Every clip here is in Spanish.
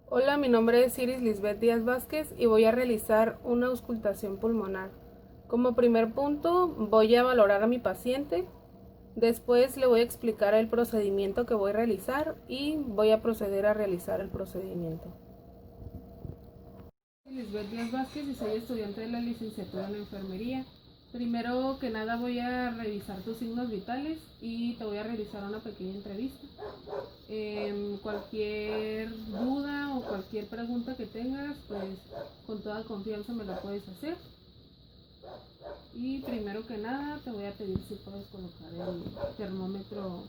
Hola, mi nombre es Iris Lisbeth Díaz Vázquez y voy a realizar una auscultación pulmonar. Como primer punto, voy a valorar a mi paciente. Después le voy a explicar el procedimiento que voy a realizar y voy a proceder a realizar el procedimiento. Lisbeth Díaz Vázquez y soy estudiante de la licenciatura en enfermería. Primero que nada voy a revisar tus signos vitales y te voy a realizar una pequeña entrevista. Cualquier duda o cualquier pregunta que tengas, pues con toda confianza me la puedes hacer. Y primero que nada te voy a pedir si puedes colocar el termómetro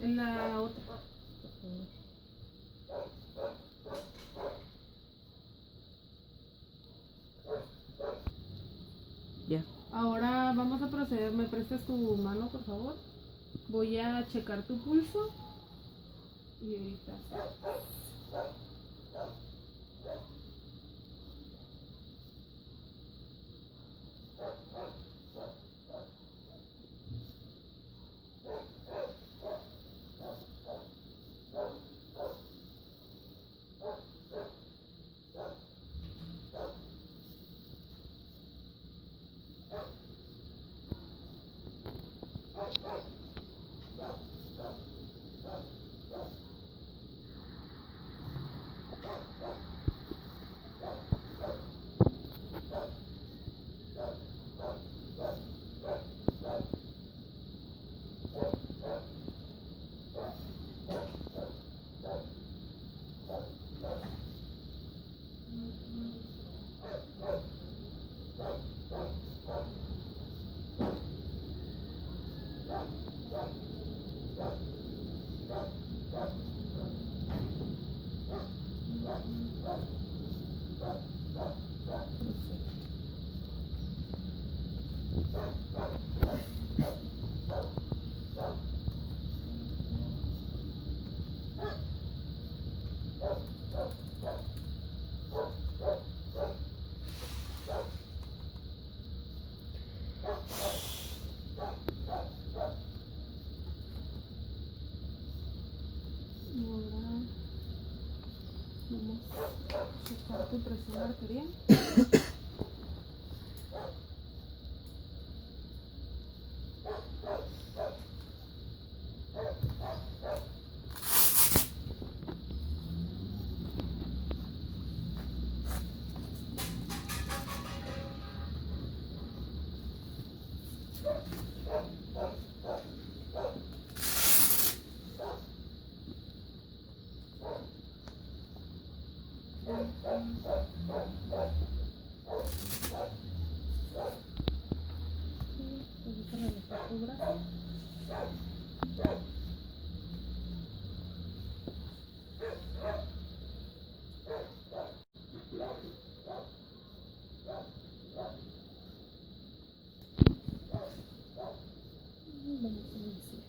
en la otra, por favor. Ya. Ahora vamos a proceder. ¿Me prestas tu mano, por favor? Voy a checar tu pulso y ahorita. Ahora vamos a checar tu presión arterial. Vamos a relajar tu brazo. Vamos a iniciar.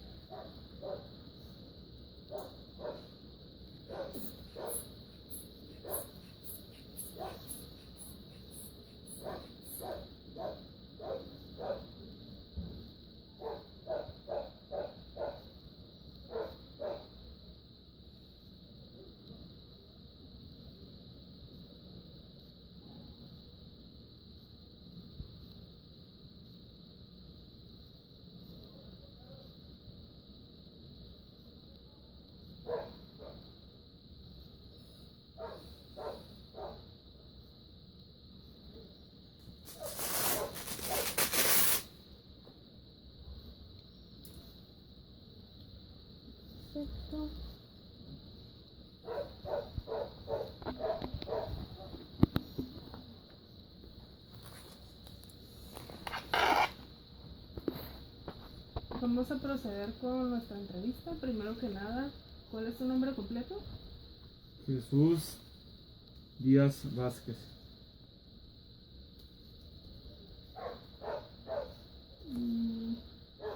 Perfecto. Vamos a proceder con nuestra entrevista. Primero que nada, ¿cuál es tu nombre completo? Jesús Díaz Vázquez.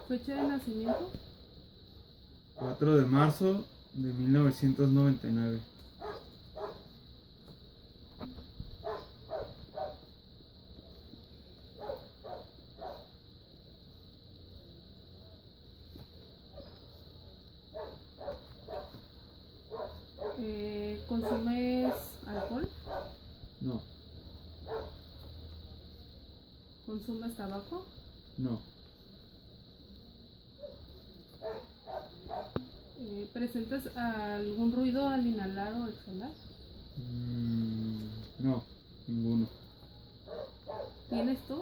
Fecha de nacimiento. 4 de marzo de 1999. ¿Consumes alcohol? No, ¿Consumes tabaco? no, ¿Presentas algún ruido al inhalar o exhalar? no, ninguno. ¿Tienes tos?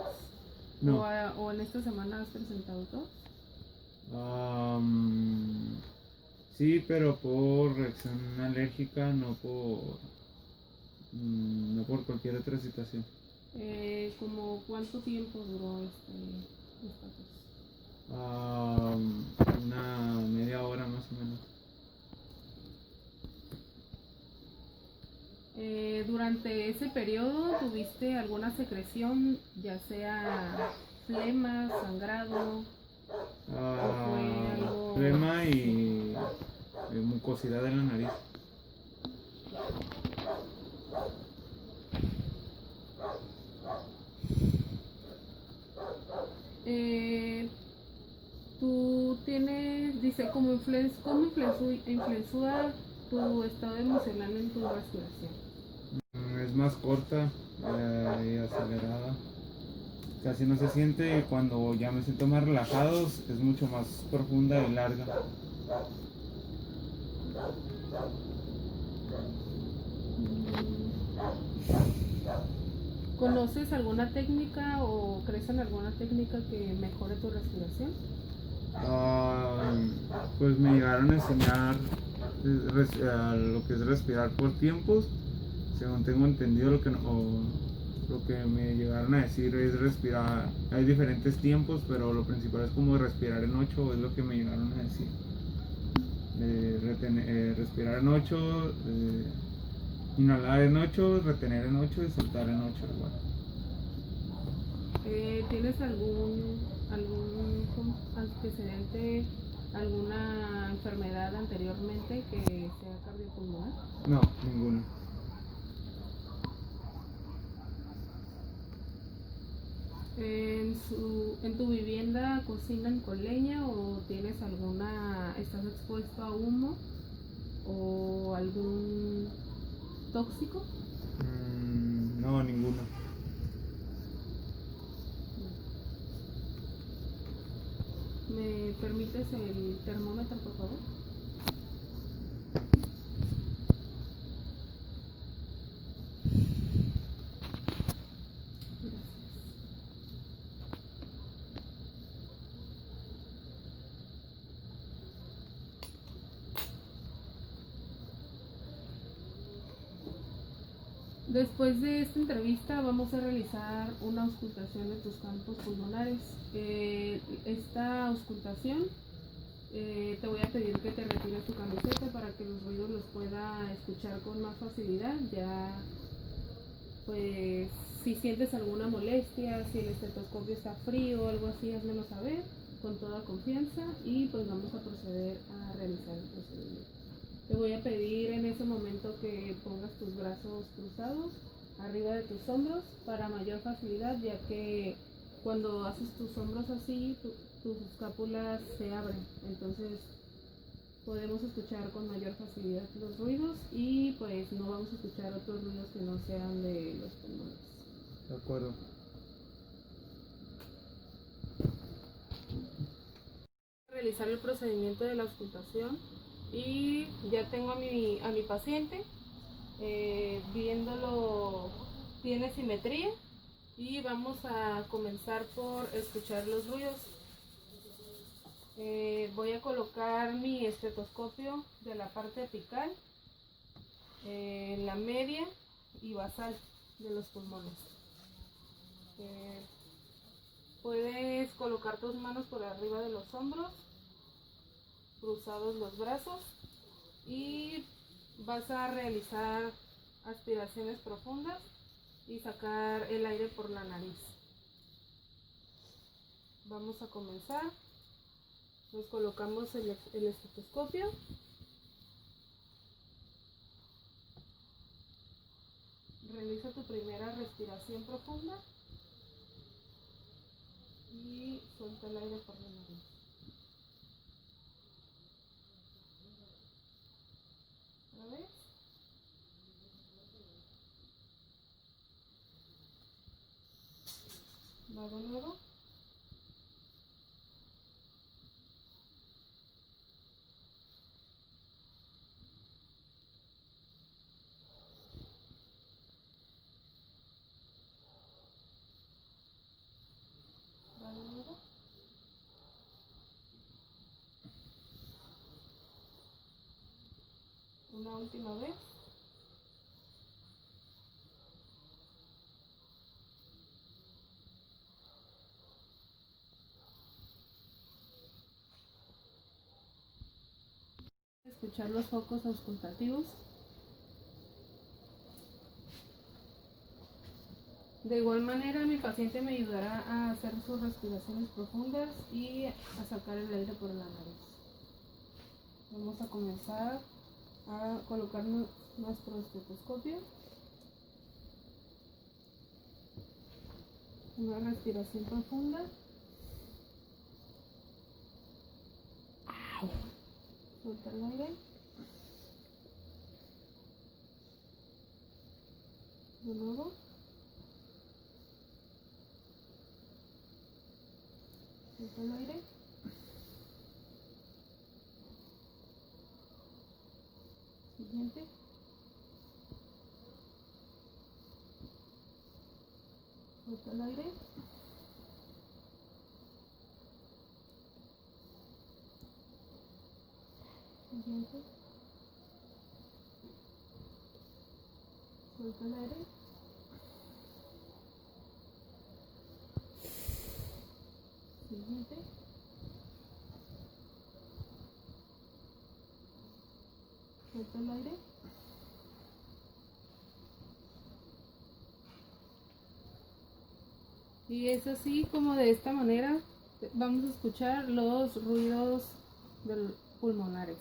No. ¿O en esta semana has presentado tos? Sí, pero por reacción alérgica, no por cualquier otra situación. ¿Como cuánto tiempo duró esta tos? Una media hora más o menos. Durante ese periodo tuviste alguna secreción, ya sea flema, sangrado, o fue algo... Flema y mucosidad en la nariz. Tú tienes, dice, ¿cómo influencia tu estado emocional en tu respiración? Es más corta y acelerada. Casi no se siente, y cuando ya me siento más relajado es mucho más profunda y larga. ¿Conoces alguna técnica o crees en alguna técnica que mejore tu respiración? Pues me llegaron a enseñar lo que es respirar por tiempos. Según tengo entendido, lo que me llegaron a decir es respirar. Hay diferentes tiempos, pero lo principal es como respirar en 8, es lo que me llegaron a decir. Respirar en 8, inhalar en 8, retener en 8 y soltar en 8 igual. ¿Tienes algún antecedente, alguna enfermedad anteriormente que sea cardiopulmonar? No, ninguno. ¿En tu vivienda cocinan con leña o estás expuesto a humo o algún tóxico? No, ninguno. ¿Me permites el termómetro, por favor? Después de esta entrevista vamos a realizar una auscultación de tus campos pulmonares. Esta auscultación te voy a pedir que te retires tu camiseta para que los ruidos los pueda escuchar con más facilidad. Ya, pues, si sientes alguna molestia, si el estetoscopio está frío o algo así, házmelo saber con toda confianza y pues vamos a proceder a realizar el procedimiento. Te voy a pedir en ese momento que pongas tus brazos cruzados arriba de tus hombros para mayor facilidad, ya que cuando haces tus hombros así, tus escápulas se abren. Entonces podemos escuchar con mayor facilidad los ruidos y pues no vamos a escuchar otros ruidos que no sean de los pulmones. De acuerdo. Realizar el procedimiento de la auscultación y ya tengo a mi paciente viéndolo, tiene simetría y vamos a comenzar por escuchar los ruidos. Voy a colocar mi estetoscopio de la parte apical en la media y basal de los pulmones. Puedes colocar tus manos por arriba de los hombros, cruzados los brazos y vas a realizar aspiraciones profundas y sacar el aire por la nariz. Vamos a comenzar. Nos colocamos el estetoscopio. Realiza tu primera respiración profunda y suelta el aire por la nariz. Otra vez. Va de nuevo. Va de nuevo. Una última vez. Escuchar los focos auscultativos. De igual manera, mi paciente me ayudará a hacer sus respiraciones profundas y a sacar el aire por la nariz. Vamos a comenzar a colocar nuestro estetoscopio. Una respiración profunda. Suelta el aire. De nuevo. Suelta el aire. Siguiente. Suelta el aire. Siguiente. Suelta el aire. Siguiente. Suelta el aire. Y es así como de esta manera vamos a escuchar los ruidos pulmonares.